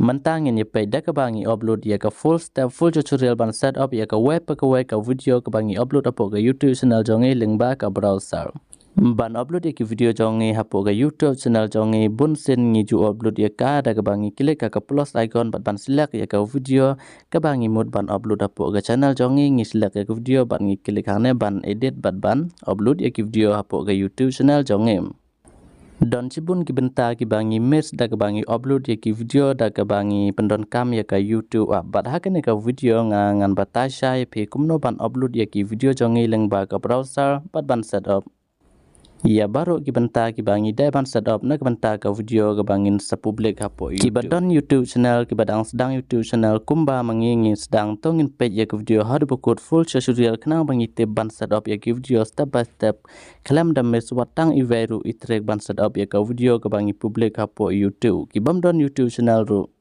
Mentang ini peda ke bangi upload ya ke full step full tutorial ban setup ya ke web ke video ke bangi upload apo ke YouTube channel jonge link ba ke browser. Ban upload ya ke video jonge apo ke YouTube channel jonge bun sen ngi ju upload ya ka da ke bangi klik ke plus icon ban select ya ke video ke bangi mood ban upload apo ke channel jonge ngi select ya ke video ban ngi klik hane ban edit ban upload ya ke video apo ke YouTube channel jonge. Don cibun ki benta ki bangi mes da ke bangi upload ya ki video da ke bangi pendon kam ya ke YouTube bat hakan ya ke video ngan batasha ya pe kumno ban upload ya ki video jongi leng ba ke browser ban setup ya baru ki benta ki bangi da ban setup na ke benta ke video ke bangin sepublik hapo YouTube. Ki badon YouTube channel ki badang sedang YouTube channel kumba mengingi sedang tongin page ya ke video hadu bukut full tutorial kenang bangi tip ban setup ya ki video step by step kelam dames watang iveru itrek ban setup ya ke video ke bangi publik hapo YouTube. Ki bam don YouTube channel ru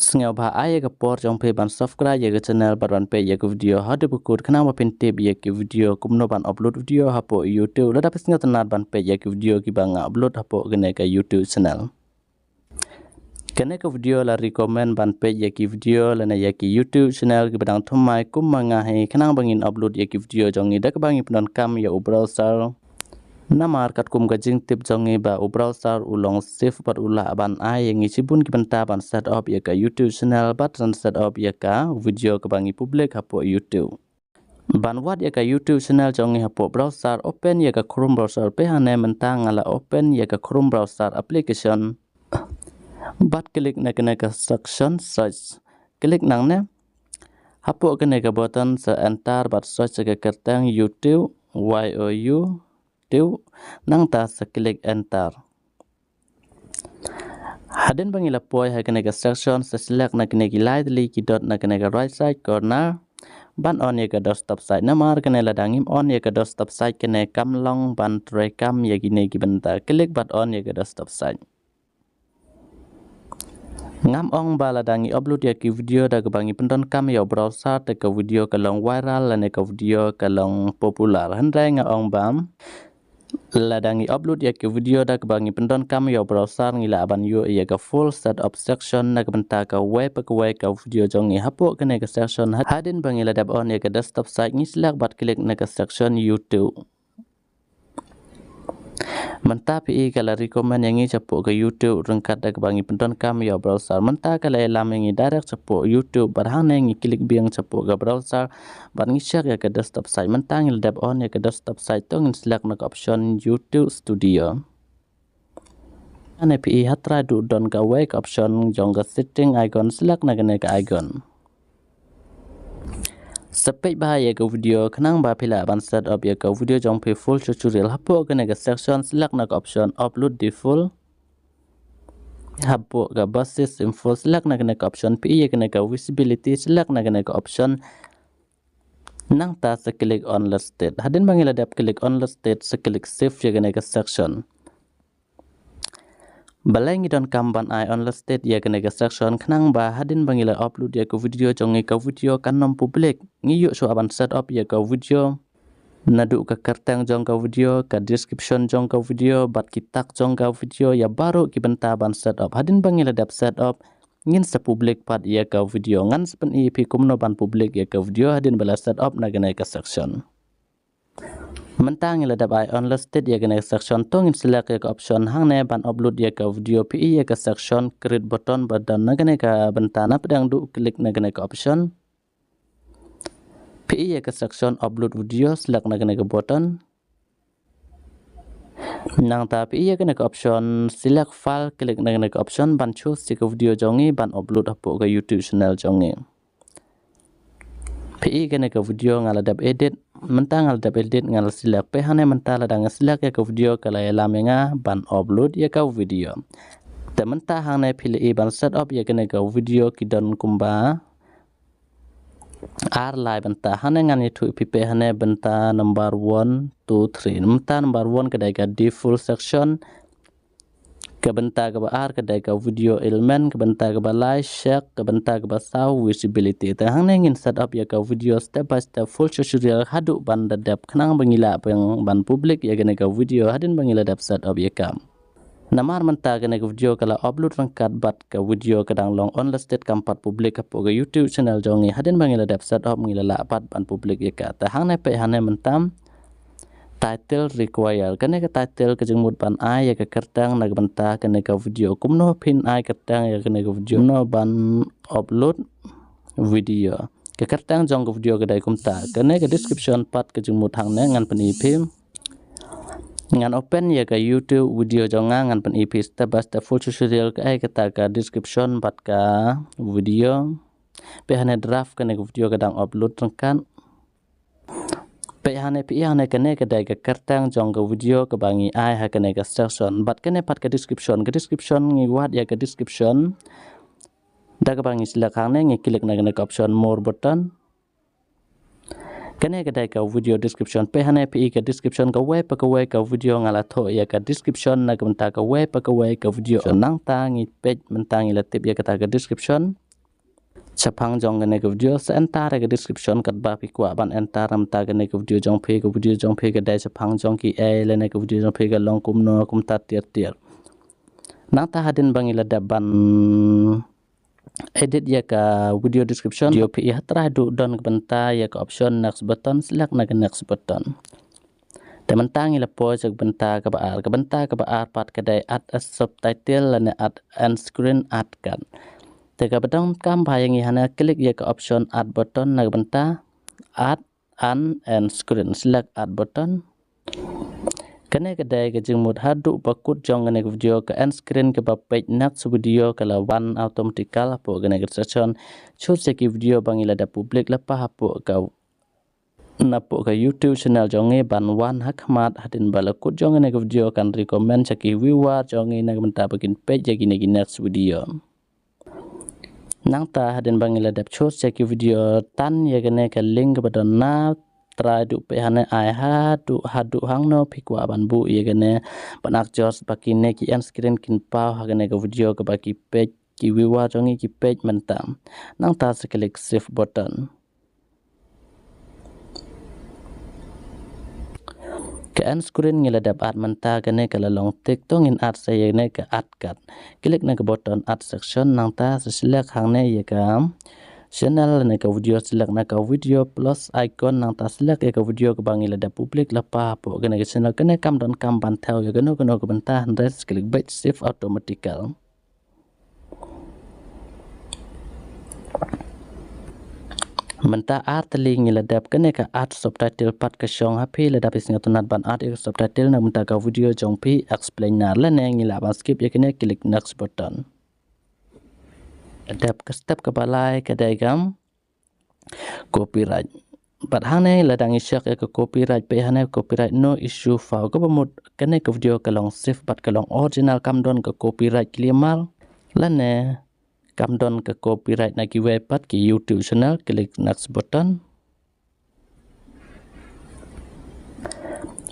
sengau bah ayah ke por jong pe ban subscribe ya ke channel baran pe ya ke video hadu bukut kenang ba tip ya ke video kumno ban upload video hapo YouTube la dapat sengau tenat ban pe ya ke video ki bang upload hapo kene ke YouTube channel. Kene ke video la recommend ban pe ya ke video la na ya ke YouTube channel ki badang thumai kum manga he kenang bangin upload ya ke video jong ni dak bangi penon kam ya browser namar kat kum gajing tip jongi ba browser ulong save pat ula ban ai yang isibun ki benta ban setup ya ke YouTube channel bat setup ya ka video ke bangi publik hapo YouTube. Ban wat ya ke YouTube channel jongi hapo browser open ya ke Chrome browser pe hane mentang ala open ya ke Chrome browser application. Bat klik na kena ke section search. Klik nang ne hapo kena ke button se enter bat search ke kertang YouTube YOU nang ta seklik enter. Hadin bangi lapoi ha kena ke section select na kena ki lightly ki dot na kena ke right side corner ban on ya ke desktop site namar kena ladangim on ya ke desktop site kena kam long ban tray kam ya gini ki benta klik bat on ya ke desktop site. Ngam ong bala dangi upload ya ki video da ke bangi pendon kam ya browser te ke video ke long viral la ne ke video ke long popular handai nga ong bam ladangi upload ya ke video da ke bangi pendon kam ya browser ngila aban yo ya ke full setup section na ke benta ke web ke video jongi hapo ke ne ke section hadin bangi ladab on ya ke desktop site ngi select bat klik na ke section YouTube. Mentah pi kala recommend yang capo ke YouTube rengkat dak bangi penton kam ya browser mentah kala lam yang direct capo YouTube barhang yang klik biang capo ke browser bar ngi share ya ke desktop site mentah ngil dap on ya ke desktop site tong select nak option YouTube Studio. Ane pi hatra du don ka wake option jong ke setting icon select nak ke icon. Sepek bahaya ke video kenang ba pila ban setup ya ke video jong pe full tutorial hapo ke nega section select nak option upload the full hapo ke basis info select nak option pi ya ke nega visibility select nak option nang ta seklik on listed hadin bangila dap klik on listed seklik save ya ke nega section. Balai ngi don kamban ai on listed ya kena ke section kenang ba hadin bangila upload ya ke video jongi ke video kanom publik ngi yuk so aban setup ya ke video nadu ke kertang jong ke video ke description jong ke video bat kitak jong ke video ya baru ki benta ban setup hadin bangila dap setup ngin sepublik pat ya ke video ngan sepen ip kumno ban publik ya ke video hadin bala setup na kena ke section. Mentang ila dap on listed ya kena section tongin select ya ke option hang ne ban upload ya ke video pi ya ke section create button badan na kena ke bentana pedang du klik na kena ke option pi ya ke section upload video select na kena ke button nang tapi ya kena ke option select file klik na kena ke option ban choose ya ke video jongi ban upload apo ke YouTube channel jongi. Pi kena ke video ngala dap edit mentang ngal dap edit ngal select pe hane mentah ladang select ya ke video kala lam nga ban upload ya ke video te mentah hang ne pilih ban setup ya kena ke video kidon kumba ar live mentah hane ngan itu pp hane benta number 1 2 3 mentah number 1 kedai ke default section ke benta ke ar kedai ke video element ke benta ke live share ke benta ke sound visibility te hang ngin setup ya ke video step by step full tutorial hadu ban dadap kenang bangila ban publik ya ke video hadin bangila dap setup ya kam Namar mentah kena ke video kalau upload rangkat bat ke video kadang long unlisted kampat publik hapoh ke YouTube channel jongi hadin bangila dap set up ngila lapat ban publik ya ka ta hang pe hane mentam title require kena ke title ke jengmut ban ai ya ke kertang nag mentah kena ke video kumno pin ai kertang ya kena ke video no ban upload video ke kertang jong ke video ke dai kumta kena ke description part ke jengmut hang ne ngan penipim ngan open ya ke YouTube video jonga ngan pen EP step by step full tutorial ke ai kata ke description bat ka video pe hane draft ke video kadang upload rengkan pe hane kene ke dai ke kertang jong ke video ke bangi ai ha kene ke section bat kene pat ke description ngi wat ya ke description da ke bangi selak hang ne ngi klik na ke option more button kene ke dai ka video description pe hane ke description ka web ka video ngala tho ya ka description na ka ka web ka video nang ta ngi page mentang ila tip ya ka description chapang jong ke video sa entar ke description kat ba pi kwa ban entar ram ta ke video jong phe ke dai chapang jong ki e le ke video jong phe ke long kumno kum ta tier nang ta hadin bang ila da ban edit ya ka video description video pi hatra du don ke benta ya ka option next button select na ke next button tementang ila po jak benta ka baar pat ke dai add a subtitle lane add and screen add kan te ka badang kam bayang hana klik ya ka option add button na benta add and screen select add button kene ke dai ke jengmut hadu pakut jong ke video ke end screen ke ba page next video kala one automatical po ke section choose ke video bangila da public lepa hapo ka napo ke YouTube channel jonge ban one hakmat hadin balakut jong ke video kan recommend chaki viewer jonge na benta bakin page ya gini next video nang ta hadin bangila da choose ke video tan ya kene ke link ke na try du pe hane ai hadu hang no pikwa ban bu ye gene banak jos baki ne ki end screen kin pa ha gene ke video ke baki page ki viewer jongi ki page mentam nang ta se klik save button ke end screen ngila dap add menta gene ke long tik tong in add se ye ne ke add kat klik na ke button add section nang ta se select hang ne ye kam channel na ka video select na ka video plus icon nang ta select ka video ke bangila da public la pa po gena ke channel kene kam don kam ban thau ya geno ke benta res klik back save automatical menta art link la dap kene ka art subtitle pat ka shong happy la dap isnga tunat ban art subtitle na menta ka video jong pi explain nar la ne ngila ba skip ya kene klik next button dap ke step ke balai ke diagram copyright but hane la dang isyak ke copyright pe hane copyright no issue file ko bamut kene ke video ke long save but ke long original kam don ke copyright clear la ne kam don ke copyright na ki web pat ki YouTube channel klik next button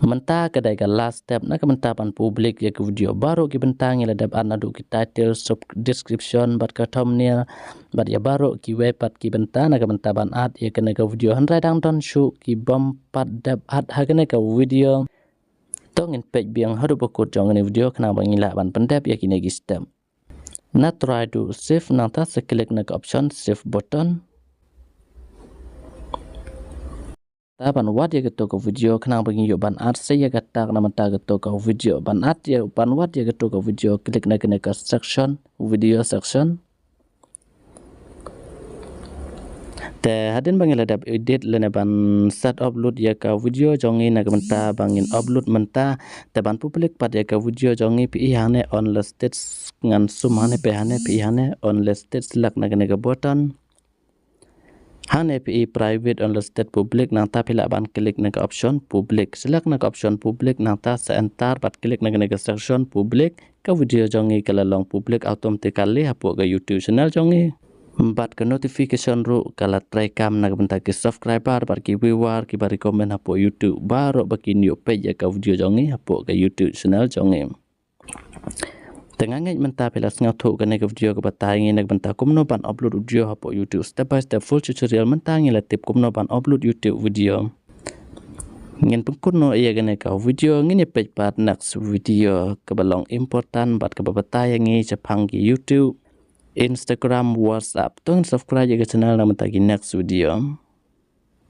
menta ke dai last step na ke menta pan public ya ke video baru ki bentang ila dap anadu ki title sub description bat ka thumbnail bat ya baru ki web pat ki benta na ke menta ban ad ya ke video handrai dang don show ki bom pat dap ad ha ke video tong in page biang hadu bakut jong ne video kena bangila ban pendap ya ki step na try to save na ta se klik na ke option save button ban wat ya keto ke video kena bagi yo ban art saya kata kena menta keto ke video ban art ya ban wat ya keto ke video klik na ke section video section te hadin bangila dap edit lene ban set upload ya ka video jongi na menta bangin upload menta te ban public pat ya ka video jongi pi hane unlisted ngan sum hane pe hane pi hane unlisted select na ke button hane pi private unlisted public nang ta pila ban klik na option public select na option public nang ta se entar bat klik na section public ka video jongi kala long public automatically hapo ga YouTube channel jongi bat ke notification ru kala try kam na benta ke subscriber bat ki viewer ki bari comment hapo YouTube baru baki new page ya ka video jongi hapo ga YouTube channel jongi tengah ngej menta pelas ngau ke video ke batai ngi benta kumno ban upload video hapo YouTube step by step full tutorial menta ngi tip kumno ban upload YouTube video Ngin pengkuno iya gane ka video ngini page part next video kebalong important bat kebabataya ngi Jepang YouTube, Instagram, WhatsApp. Tong subscribe ke channel nama tagi next video.